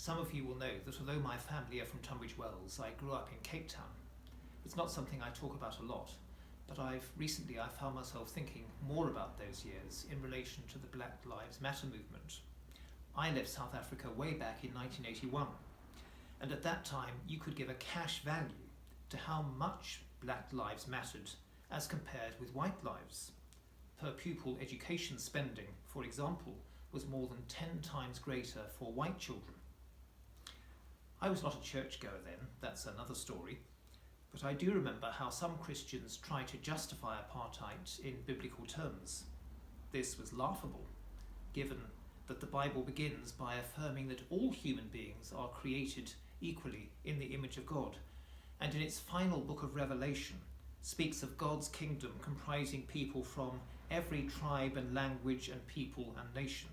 Some of you will know that although my family are from Tunbridge Wells, I grew up in Cape Town. It's not something I talk about a lot, but recently I found myself thinking more about those years in relation to the Black Lives Matter movement. I left South Africa way back in 1981, and at that time you could give a cash value to how much black lives mattered as compared with white lives. Per pupil education spending, for example, was more than 10 times greater for white children. I was not a churchgoer then, that's another story, but I do remember how some Christians tried to justify apartheid in biblical terms. This was laughable, given that the Bible begins by affirming that all human beings are created equally in the image of God, and in its final book of Revelation speaks of God's kingdom comprising people from every tribe and language and people and nation.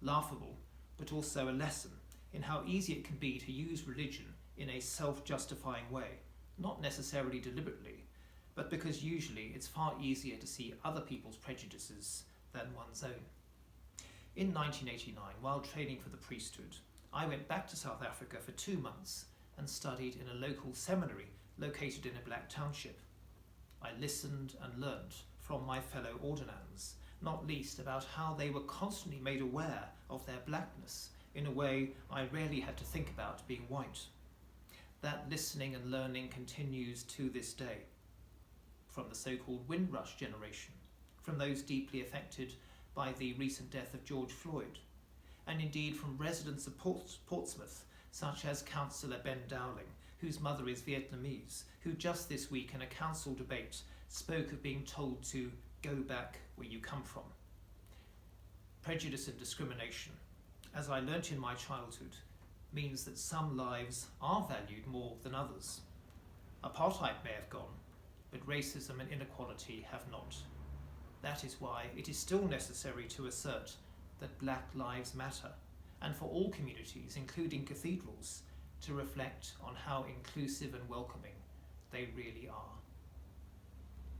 Laughable, but also a lesson in how easy it can be to use religion in a self-justifying way, not necessarily deliberately, but because usually it's far easier to see other people's prejudices than one's own. In 1989, while training for the priesthood, I went back to South Africa for 2 months and studied in a local seminary located in a black township. I listened and learnt from my fellow ordinands, not least about how they were constantly made aware of their blackness in a way I rarely had to think about being white. That listening and learning continues to this day. From the so-called Windrush generation, from those deeply affected by the recent death of George Floyd, and indeed from residents of Portsmouth, such as Councillor Ben Dowling, whose mother is Vietnamese, who just this week in a council debate spoke of being told to go back where you come from. Prejudice and discrimination, as I learnt in my childhood, means that some lives are valued more than others. Apartheid may have gone, but racism and inequality have not. That is why it is still necessary to assert that Black Lives Matter, and for all communities, including cathedrals, to reflect on how inclusive and welcoming they really are.